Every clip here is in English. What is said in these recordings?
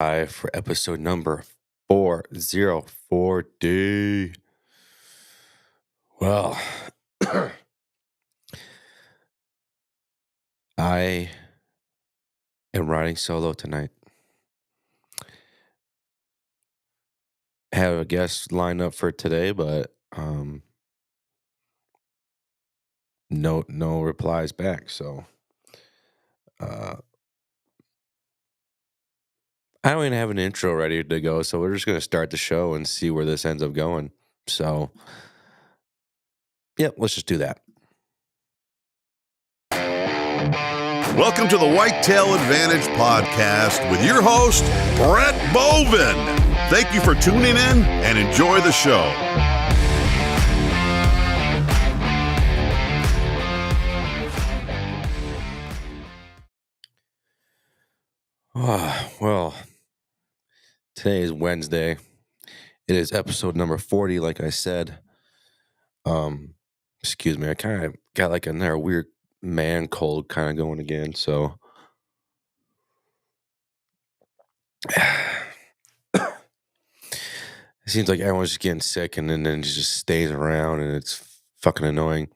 For episode number 404D. Well, I am riding solo tonight. Have a guest lined up for today, but no replies back. So uh, I don't even have an intro ready to go. So we're just gonna start the show and see where this ends up going. So, yep, let's just do that. Welcome to the Whitetail Advantage Podcast with your host, Brett Bovin. Thank you for tuning in and enjoy the show. Well, today is Wednesday. It is episode number 40, like I said. Excuse me, I kind of got like another weird man cold kind of going again, so it seems like everyone's just getting sick and then it just stays around and it's fucking annoying.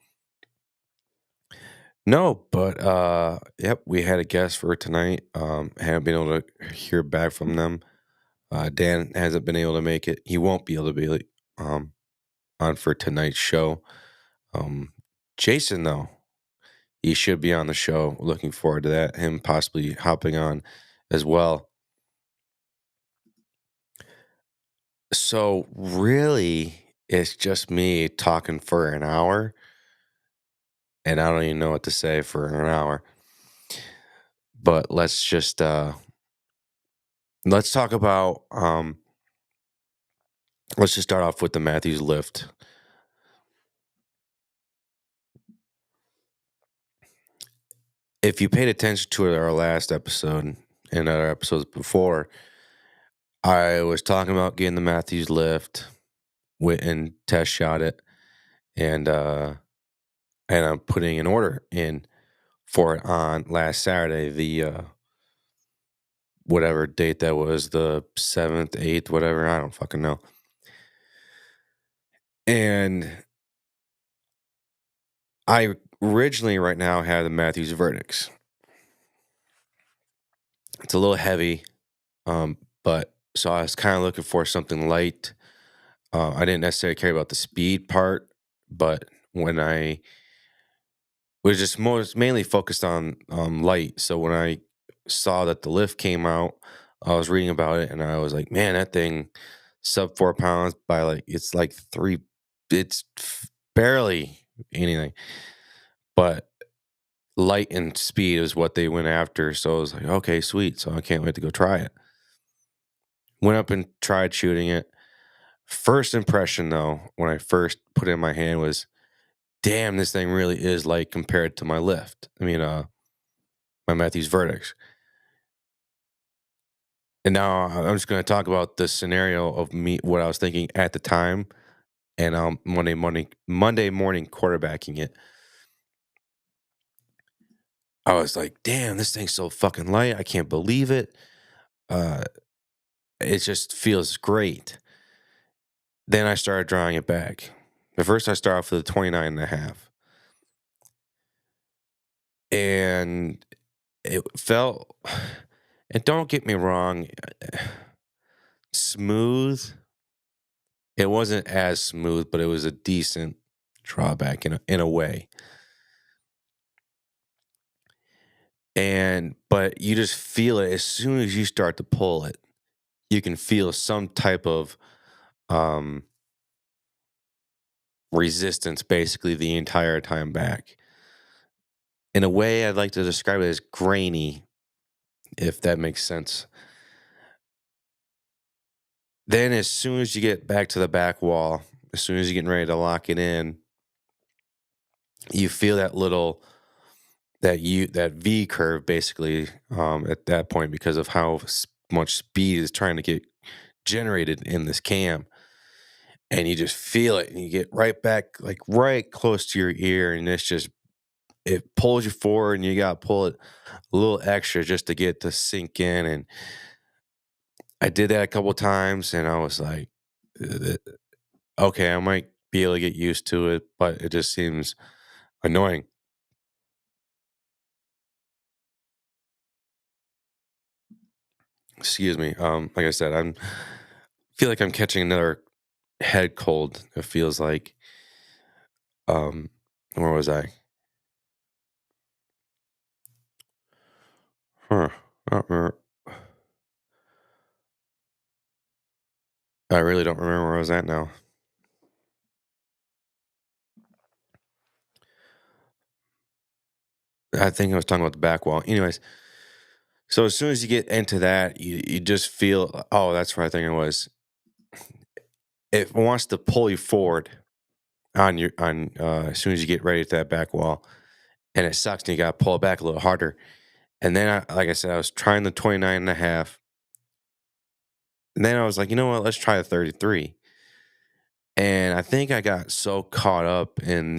No, but yep, we had a guest for tonight. Haven't been able to hear back from them. Dan hasn't been able to make it. He won't be able to be on for tonight's show. Jason, though, he should be on the show. Looking forward to that. Him possibly hopping on as well. So really, it's just me talking for an hour, and I don't even know what to say for an hour. But let's just let's talk about let's just start off with the Matthews lift. If you paid attention to our last episode and other episodes before, I was talking about getting the Matthews lift, went and test shot it, and I'm putting an order in for it on last Saturday, the whatever date that was, the 7th, 8th, whatever, I don't fucking know. And I originally right now have the Matthews Verdicts. It's a little heavy, but so I was kind of looking for something light. I didn't necessarily care about the speed part, but when I was just mainly focused on light. So when I saw that the lift came out, I was reading about it and I was like, man, that thing sub 4 pounds by it's like it's barely anything, but light and speed is what they went after. So I was like, okay, sweet. So I can't wait to go try it. Went up and tried shooting it. First impression though, when I first put it in my hand was, damn, this thing really is light compared to my lift. I mean, my Matthews Verdicts. And now I'm just going to talk about the scenario of me, what I was thinking at the time, and Monday morning quarterbacking it. I was like, damn, this thing's so fucking light. I can't believe it. It just feels great. Then I started drawing it back. At first, I started off with a 29.5. And it felt, and don't get me wrong, smooth. It wasn't as smooth, but it was a decent drawback in a way. But you just feel it as soon as you start to pull it. You can feel some type of resistance basically the entire time back. In a way, I'd like to describe it as grainy, if that makes sense. Then as soon as you get back to the back wall, as soon as you're getting ready to lock it in, you feel that that V curve basically at that point because of how much speed is trying to get generated in this cam. And you just feel it and you get right back, like right close to your ear. And it pulls you forward and you got to pull it a little extra just to get to sink in. And I did that a couple times, and I was like, okay, I might be able to get used to it, but it just seems annoying. Excuse me. Like I said, I'm feel like I'm catching another head cold. It feels like, where was I? Huh. I don't remember. I really don't remember where I was at now. I think I was talking about the back wall. Anyways, so as soon as you get into that, you just feel, oh, that's where I think it was. It wants to pull you forward on as soon as you get ready to that back wall, and it sucks, and you got to pull it back a little harder. And then, like I said, I was trying the 29 and a half. And then I was like, you know what? Let's try the 33. And I think I got so caught up in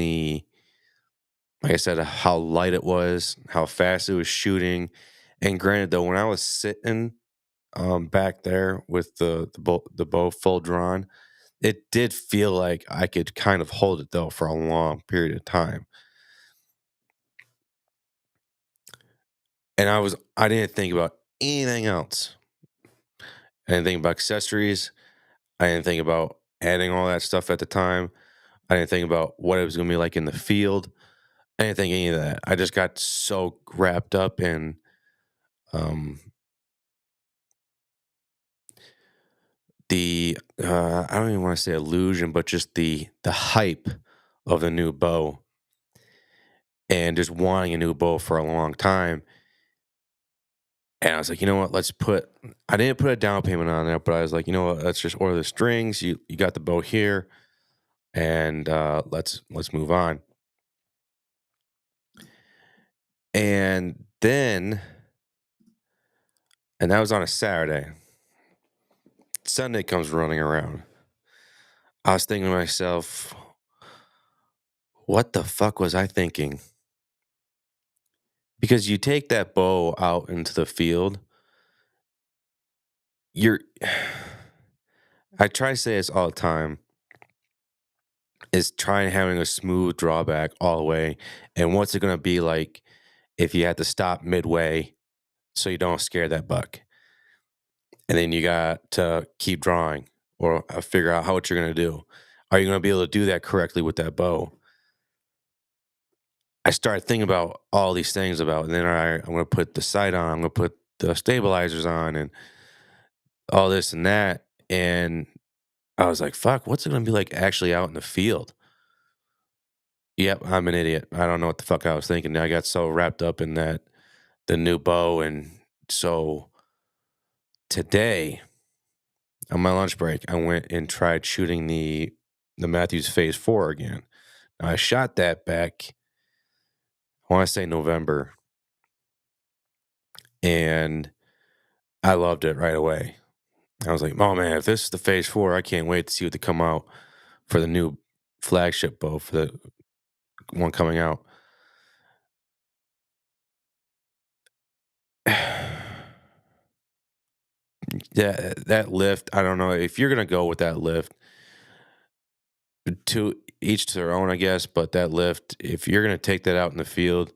like I said, how light it was, how fast it was shooting. And granted, though, when I was sitting back there with the bow full drawn, it did feel like I could kind of hold it though for a long period of time. And I didn't think about anything else. I didn't think about accessories. I didn't think about adding all that stuff at the time. I didn't think about what it was going to be like in the field. I didn't think any of that. I just got so wrapped up in um, I don't even want to say illusion, but just the hype of the new bow, and just wanting a new bow for a long time. And I was like, you know what? I didn't put a down payment on it, but I was like, you know what? Let's just order the strings. You got the bow here, and let's move on. And then, and that was on a Saturday. Sunday comes running around. I was thinking to myself, what the fuck was I thinking? Because you take that bow out into the field, you're I try to say this all the time, is trying having a smooth drawback all the way. And what's it gonna be like if you had to stop midway so you don't scare that buck? And then you got to keep drawing or figure out what you're gonna do. Are you gonna be able to do that correctly with that bow? I started thinking about all these things about, and then I'm going to put the sight on, I'm going to put the stabilizers on, and all this and that. And I was like, fuck, what's it going to be like actually out in the field? Yep, I'm an idiot. I don't know what the fuck I was thinking. I got so wrapped up in the new bow. And so today, on my lunch break, I went and tried shooting the Matthews Phase 4 again. Now, I shot that back, I want to say November, and I loved it right away. I was like, oh man, if this is the Phase 4, I can't wait to see what they come out for the new flagship bow, for the one coming out. Yeah, that lift, I don't know. If you're gonna go with that lift, to each to their own, I guess, but that lift, if you're gonna take that out in the field,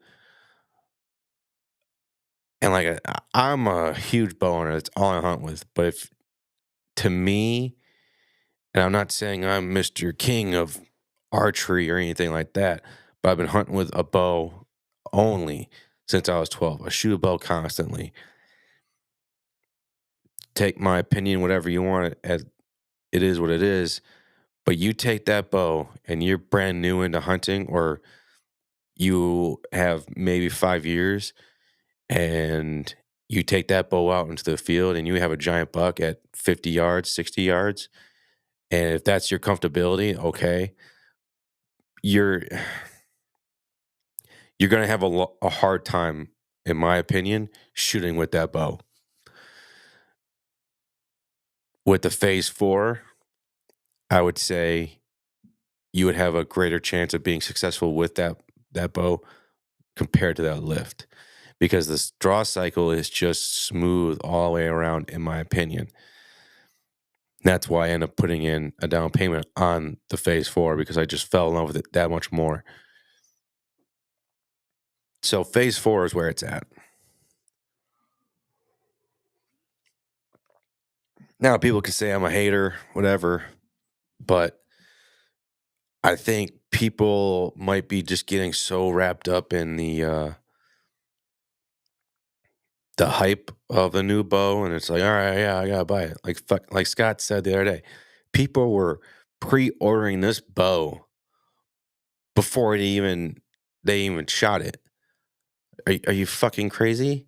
and like I'm a huge bow owner, that's all I hunt with. But if to me, and I'm not saying I'm Mr. King of archery or anything like that, but I've been hunting with a bow only since I was 12. I shoot a bow constantly. Take my opinion, whatever you want it as, it is what it is. But you take that bow and you're brand new into hunting, or you have maybe 5 years, and you take that bow out into the field and you have a giant buck at 50 yards, 60 yards. And if that's your comfortability, okay, you're you're going to have a hard time, in my opinion, shooting with that bow. With the Phase 4, I would say you would have a greater chance of being successful with that bow compared to that lift, because this draw cycle is just smooth all the way around, in my opinion. That's why I ended up putting in a down payment on the Phase 4 because I just fell in love with it that much more. So Phase 4 is where it's at. Now, people can say I'm a hater, whatever, but I think people might be just getting so wrapped up in the hype of the new bow, and it's like, all right, yeah, I gotta buy it. Like Scott said the other day, people were pre-ordering this bow before they even shot it. Are you fucking crazy?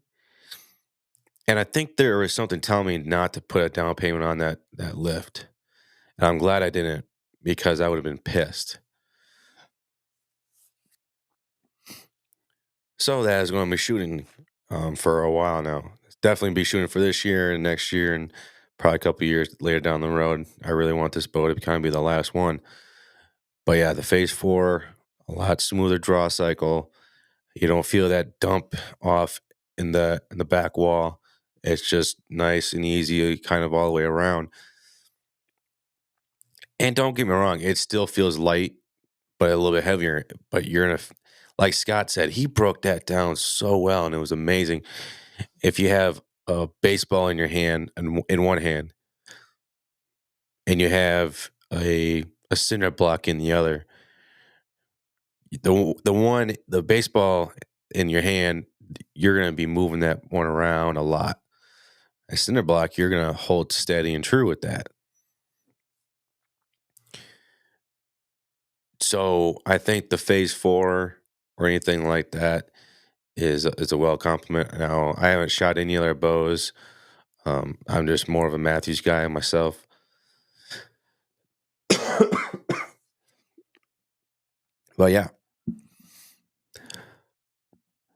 And I think there was something telling me not to put a down payment on that lift. And I'm glad I didn't because I would have been pissed. So that is going to be shooting for a while now. Definitely be shooting for this year and next year and probably a couple years later down the road. I really want this bow to kind of be the last one. But yeah, the Phase 4, a lot smoother draw cycle. You don't feel that dump off in the back wall. It's just nice and easy, kind of all the way around. And don't get me wrong, it still feels light, but a little bit heavier. But you're in like Scott said, he broke that down so well, and it was amazing. If you have a baseball in your hand, in one hand, and you have a cinder block in the other, the baseball in your hand, you're going to be moving that one around a lot. A cinder block, you're going to hold steady and true with that. So I think the Phase 4 or anything like that is a well compliment. Now, I haven't shot any other bows. I'm just more of a Matthews guy myself. But yeah.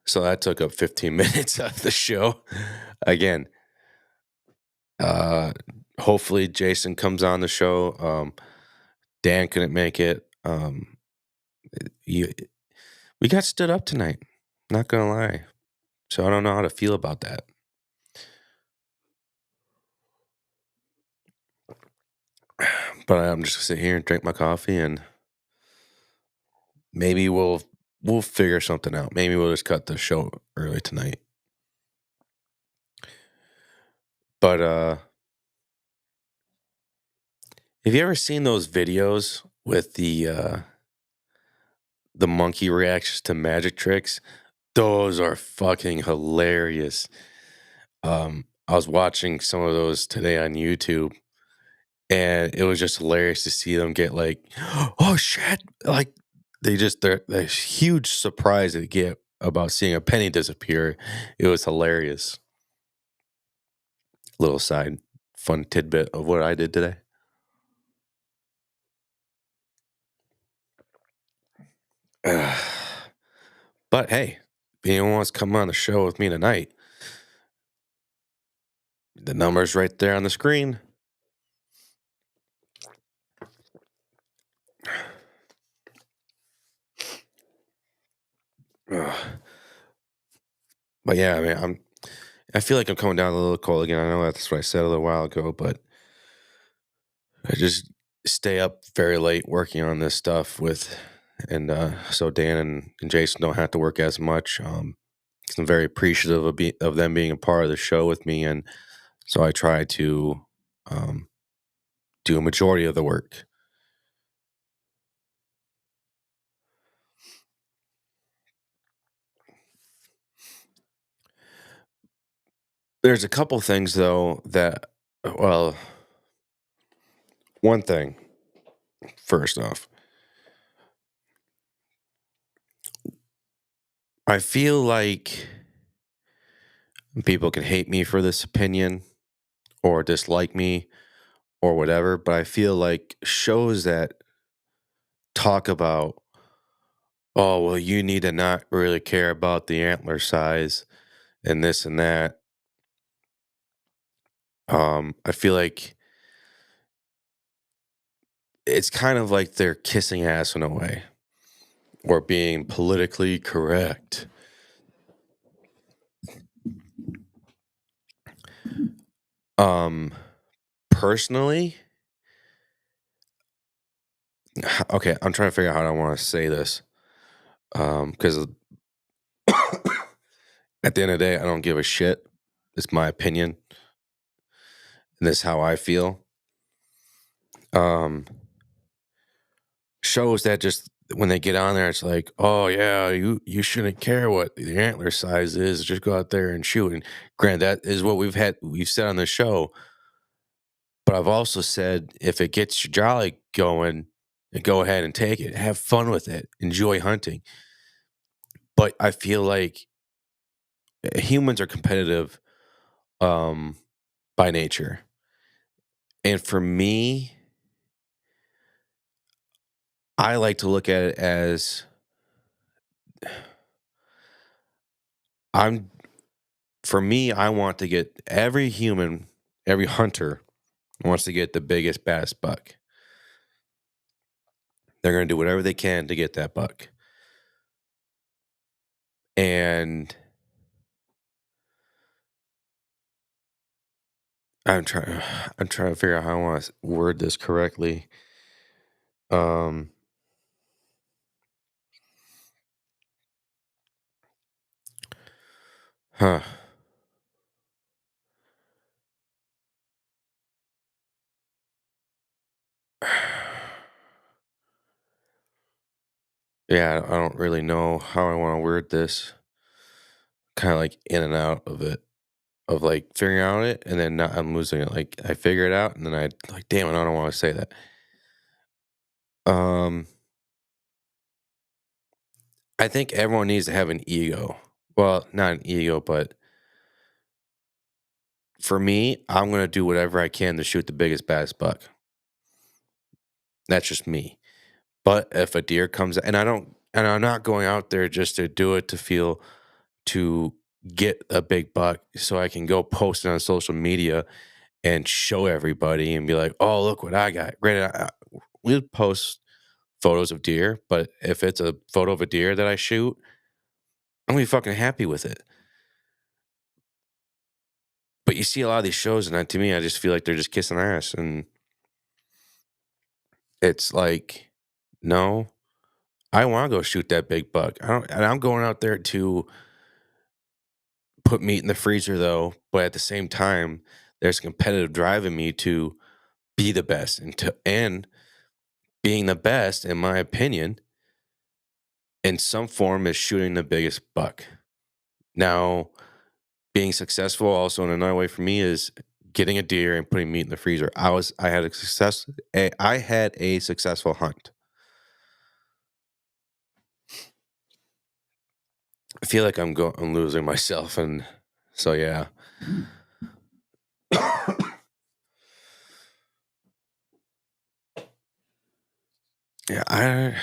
So that took up 15 minutes of the show. Again, hopefully Jason comes on the show. Dan couldn't make it. We got stood up tonight. Not gonna lie. So I don't know how to feel about that. But I'm just gonna sit here and drink my coffee, and maybe we'll figure something out. Maybe we'll just cut the show early tonight. But have you ever seen those videos with the monkey reactions to magic tricks? Those are fucking hilarious. I was watching some of those today on YouTube, and it was just hilarious to see them get like, oh shit, like they're huge surprise they get about seeing a penny disappear. It was hilarious. Little side fun tidbit of what I did today. But hey, if anyone wants to come on the show with me tonight, the number's right there on the screen. But yeah, I mean, I feel like I'm coming down a little cold again. I know that's what I said a little while ago, but I just stay up very late working on this stuff and so Dan and Jason don't have to work as much. 'Cause I'm very appreciative of them being a part of the show with me, and so I try to um, do a majority of the work. There's a couple things though that, well, one thing first off, I feel like people can hate me for this opinion or dislike me or whatever, but I feel like shows that talk about, oh, well, you need to not really care about the antler size and this and that. I feel like it's kind of like they're kissing ass in a way or being politically correct. Um, Personally, Okay, I'm trying to figure out how I want to say this. Because at the end of the day, I don't give a shit. It's my opinion, and this is how I feel. Um, Shows that just when they get on there, it's like, oh yeah, you shouldn't care what the antler size is. Just go out there and shoot. And granted, that is what we've said on the show. But I've also said if it gets your jolly going, go ahead and take it. Have fun with it. Enjoy hunting. But I feel like humans are competitive um, by nature. And for me, I like to look at it as I'm for me, I want to get every human, every hunter wants to get the biggest, baddest buck. They're going to do whatever they can to get that buck. And I'm trying I'm trying to figure out how I want to word this correctly. Um huh. Yeah, I don't really know how I want to word this. Kind of like in and out of it, of like figuring out it, and then not, I'm losing it. Like I figure it out, and then I like, damn it, I don't want to say that. Um, I think everyone needs to have an ego. Well, not an ego, but for me, I'm gonna do whatever I can to shoot the biggest, baddest buck. That's just me. But if a deer comes, and I'm not going out there just to do it to feel to get a big buck, so I can go post it on social media and show everybody and be like, "Oh, look what I got." Granted, we'll post photos of deer, but if it's a photo of a deer that I shoot, I'm gonna be fucking happy with it. But you see a lot of these shows, and to me, I just feel like they're just kissing ass, and it's like, no, I want to go shoot that big buck. I don't, and I'm going out there to put meat in the freezer, though. But at the same time, there's a competitive drive in me to be the best, and being the best, in my opinion, in some form, is shooting the biggest buck. Now, being successful also in another way for me is getting a deer and putting meat in the freezer. I had a successful hunt. I feel like I'm losing myself, and so yeah. Yeah,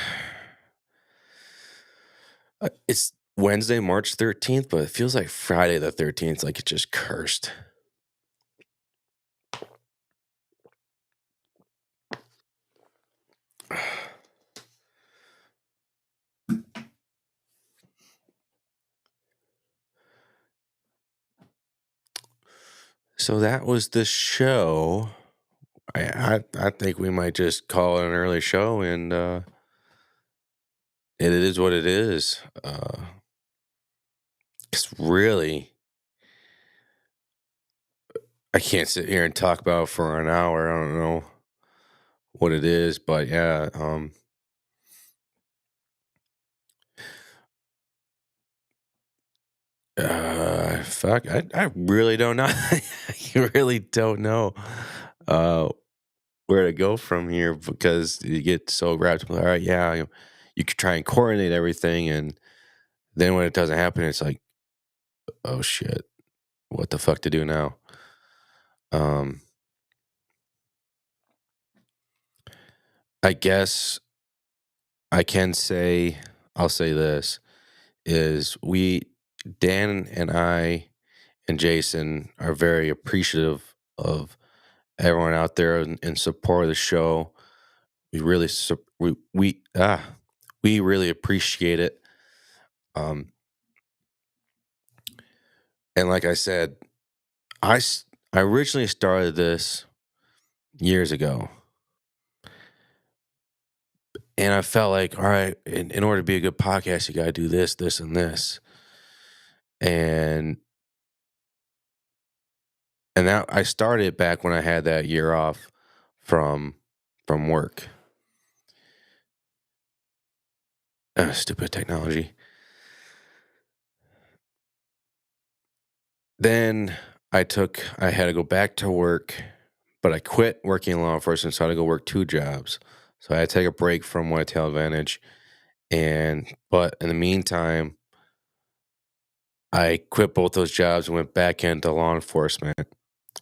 it's Wednesday, March 13th, but it feels like Friday the 13th, like it just cursed. So that was the show. I think we might just call it an early show, and it is what it is. It's really, I can't sit here and talk about it for an hour. I don't know what it is, but yeah. Fuck, I really don't know. You really don't know uh, where to go from here because you get so wrapped up. All right, yeah, you could try and coordinate everything, and then when it doesn't happen, it's like, oh shit, what the fuck to do now? Um, I guess I can say, I'll say this is Dan and I and Jason are very appreciative of everyone out there in support of the show. We really we really appreciate it. Um, and like I said, I originally started this years ago, And I felt like, all right, in order to be a good podcast, you got to do this, this, and this. And that I started back when I had that year off from work. Stupid technology. Then I had to go back to work, but I quit working in law enforcement, so I had to go work 2 jobs. So I had to take a break from Whitetail Advantage. But in the meantime, I quit both those jobs and went back into law enforcement.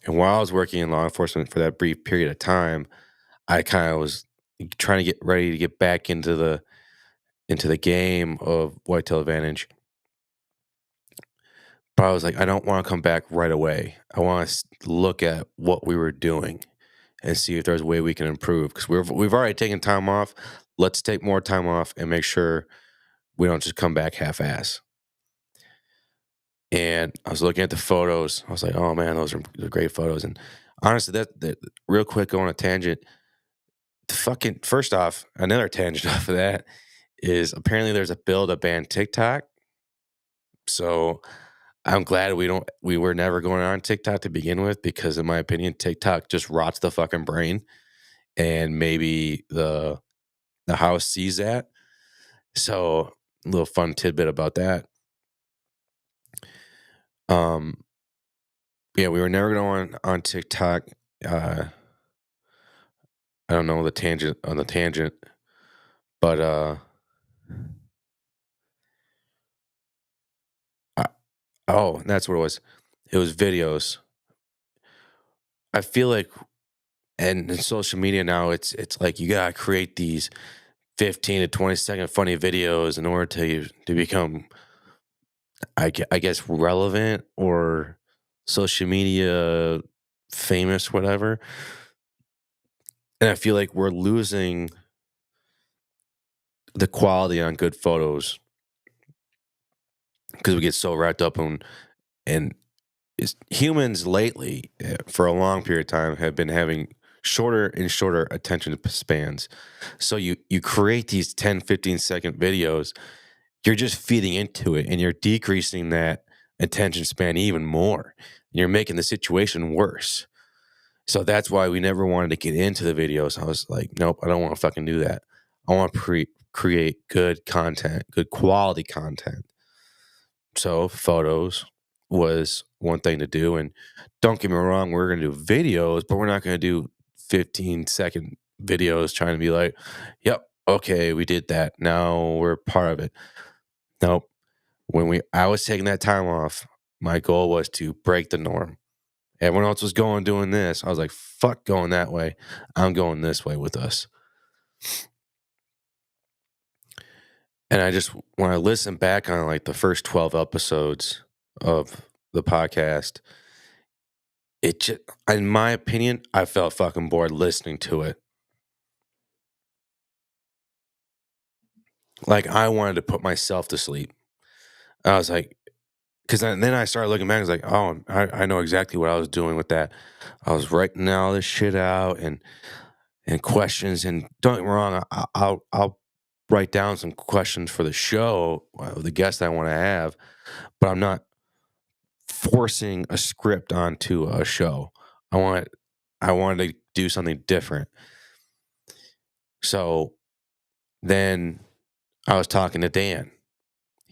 And while I was working in law enforcement for that brief period of time, I kind of was trying to get ready to get back into the game of Whitetail Advantage. But I was like, I don't want to come back right away. I want to look at what we were doing and see if there's a way we can improve, because we've already taken time off. Let's take more time off and make sure we don't just come back half-ass. And I was looking at the photos. I was like, oh man, those are great photos. And honestly, that real quick, going on a tangent, first off, another tangent off of that is apparently there's a bill to ban TikTok. So I'm glad we were never going on TikTok to begin with, because in my opinion, TikTok just rots the fucking brain, and maybe the house sees that. So a little fun tidbit about that. Yeah, we were never going on TikTok. I don't know the tangent on the tangent, but oh, that's what it was. It was videos. I feel like, and in social media now, it's like you gotta create these 15 to 20-second funny videos in order to become, I guess, relevant or social media famous, whatever. And I feel like we're losing the quality on good photos because we get so wrapped up on, and humans lately, for a long period of time, have been having shorter and shorter attention spans. So you create these 10-15 second videos, you're just feeding into it, and you're decreasing that attention span even more. You're making the situation worse. So that's why we never wanted to get into the videos. I was like, nope, I don't want to fucking do that. I want to create good content, good quality content. So photos was one thing to do. And don't get me wrong, we're going to do videos, but we're not going to do 15-second videos trying to be like, yep, okay, we did that. Now we're part of it. Nope. I was taking that time off, my goal was to break the norm. Everyone else was doing this. I was like, fuck going that way. I'm going this way with us. And when I listen back on like the first 12 episodes of the podcast, it just, in my opinion, I felt fucking bored listening to it. Like I wanted to put myself to sleep. I was like, because then I started looking back. I was like, oh, I know exactly what I was doing with that. I was writing all this shit out and questions. And don't get me wrong, I'll write down some questions for the show, the guest I want to have, but I'm not forcing a script onto a show. I wanted to do something different. So then I was talking to Dan.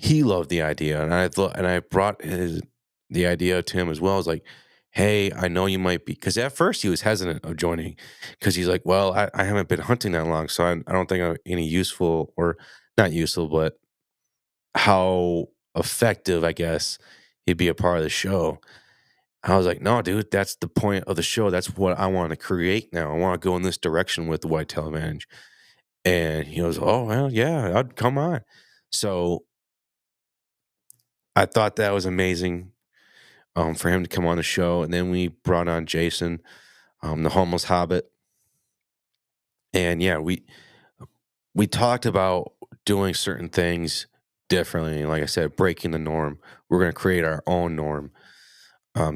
He loved the idea, and I brought the idea to him as well. I was like, hey, I know you might be, because at first he was hesitant of joining, because he's like, well, I haven't been hunting that long, so I don't think I'm any useful, or not useful, but how effective, I guess, he'd be a part of the show. I was like, no, dude, that's the point of the show. That's what I want to create now. I want to go in this direction with the Whitetail Advantage. And he goes, oh, well, yeah, I'd come on. So I thought that was amazing for him to come on the show. And then we brought on Jason, the homeless hobbit. And yeah, we talked about doing certain things differently. Like I said, breaking the norm. We're going to create our own norm.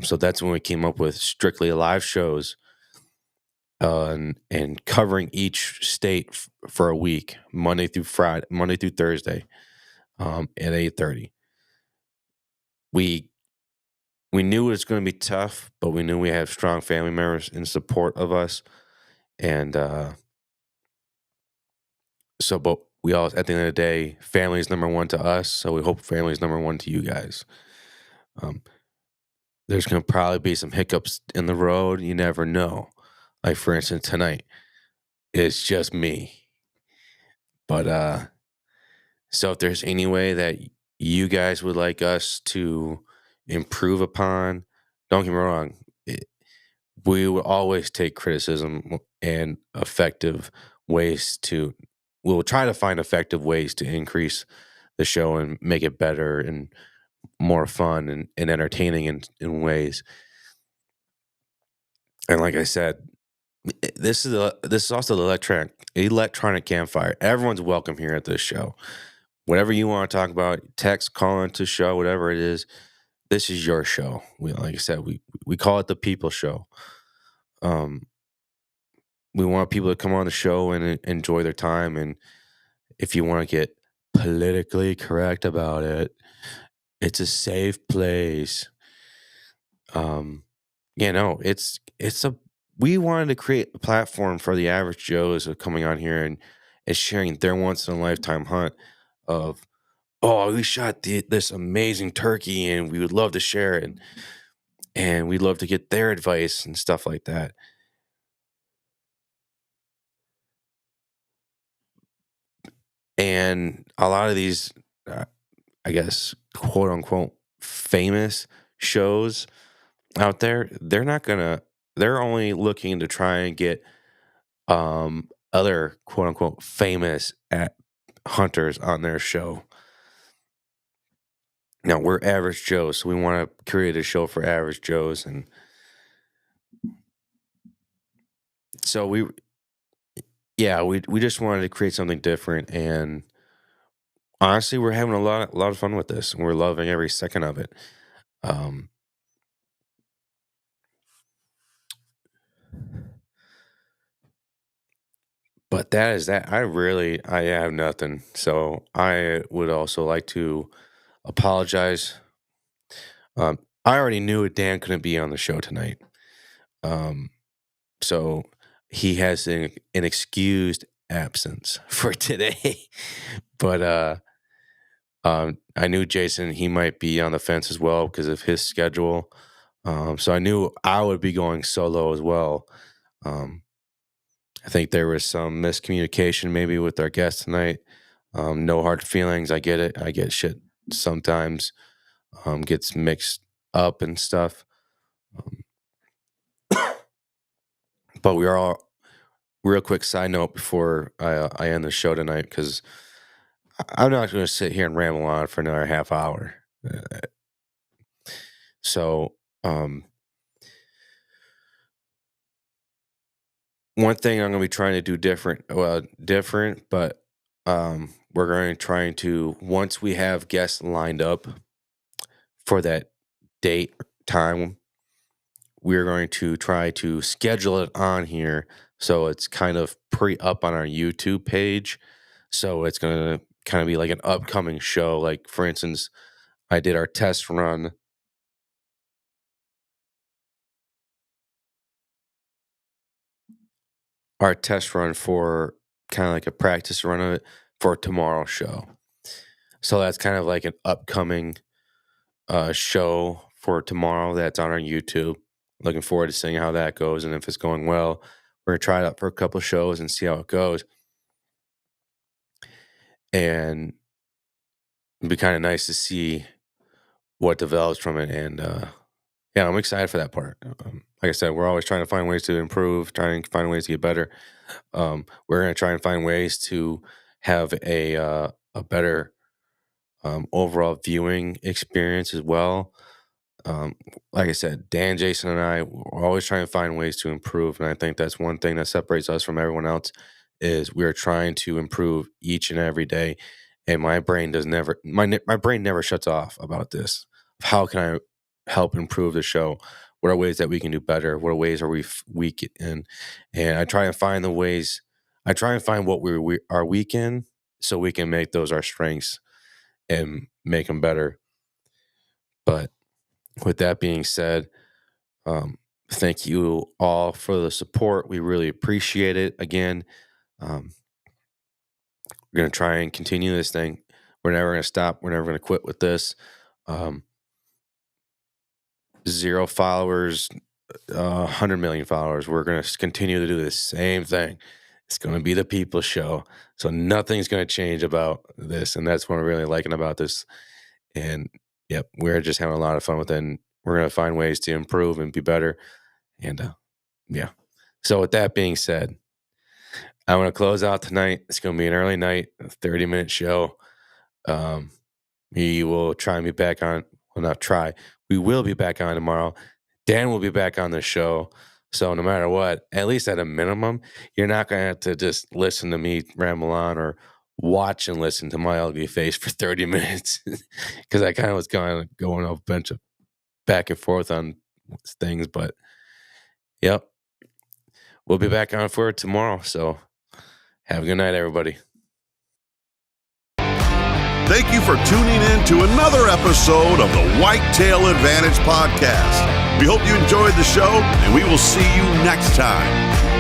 So that's when we came up with strictly live shows. and covering each state for a week, Monday through Thursday, at 8:30. We knew it was going to be tough, but we knew we had strong family members in support of us, and but we all, at the end of the day, family is number one to us. So we hope family is number one to you guys. Um, there's going to probably be some hiccups in the road. You never know. Like, for instance, tonight, it's just me. But so if there's any way that you guys would like us to improve upon, don't get me wrong, we will always take criticism and we'll try to find effective ways to increase the show and make it better and more fun and entertaining in ways. And like I said, this is also the electronic campfire. Everyone's welcome here at this show. Whatever you want to talk about, text, call into show, whatever it is, this is your show. Like I said, we call it the people show. We want people to come on the show and enjoy their time. And if you want to get politically correct about it, it's a safe place. We wanted to create a platform for the average Joes of coming on here and sharing their once in a lifetime hunt of, oh, we shot this amazing turkey and we would love to share it. And we'd love to get their advice and stuff like that. And a lot of these, I guess, quote unquote, famous shows out there, they're only looking to try and get other quote unquote famous hunters on their show. Now, we're average Joes, so we want to create a show for average Joes. And so we just wanted to create something different. And honestly, we're having a lot of fun with this. And we're loving every second of it. But that is that. I have nothing. So I would also like to apologize. I already knew Dan couldn't be on the show tonight. So he has an excused absence for today. But I knew Jason, he might be on the fence as well because of his schedule. So I knew I would be going solo as well. I think there was some miscommunication maybe with our guest tonight. No hard feelings. I get it. I get shit sometimes gets mixed up and stuff. But we are all, real quick side note before I end the show tonight, because I'm not going to sit here and ramble on for another half hour. So one thing I'm going to be trying to do different, but we're going to try to, once we have guests lined up for that date, time, we're going to try to schedule it on here so it's kind of pre-up on our YouTube page. So it's going to kind of be like an upcoming show. Like, for instance, I did our test run. Our test run for kind of like a practice run of it for tomorrow's show. So that's kind of like an upcoming show for tomorrow that's on our YouTube. Looking forward to seeing how that goes. And if it's going well, we're going to try it out for a couple of shows and see how it goes. And it'd be kind of nice to see what develops from it. And I'm excited for that part. Like I said, we're always trying to find ways to improve, trying to find ways to get better. We're going to try and find ways to have a better overall viewing experience as well. Like I said, Dan, Jason, and I are always trying to find ways to improve. And I think that's one thing that separates us from everyone else is we're trying to improve each and every day. And my brain never shuts off about this. How can I help improve the show? what are ways that we can do better? What are ways are we weak in? And I try and find what we are weak in so we can make those our strengths and make them better. But with that being said, thank you all for the support. We really appreciate it. Again, we're going to try and continue this thing. We're never going to stop. We're never going to quit with this. 0 followers, 100 million followers. We're going to continue to do the same thing. It's going to be the people's show. So nothing's going to change about this. And that's what I'm really liking about this. And yep, we're just having a lot of fun with it. And we're going to find ways to improve and be better. And yeah. So with that being said, I'm going to close out tonight. It's going to be an early night, a 30-minute show. We will try and be back on. Well, not try. We will be back on tomorrow. Dan will be back on the show. So no matter what, at least at a minimum, you're not going to have to just listen to me ramble on or watch and listen to my ugly face for 30 minutes because I kind of was going a bunch of back and forth on things. But yep, we'll be back on for it tomorrow. So have a good night, everybody. Thank you for tuning in to another episode of the Whitetail Advantage Podcast. We hope you enjoyed the show, and we will see you next time.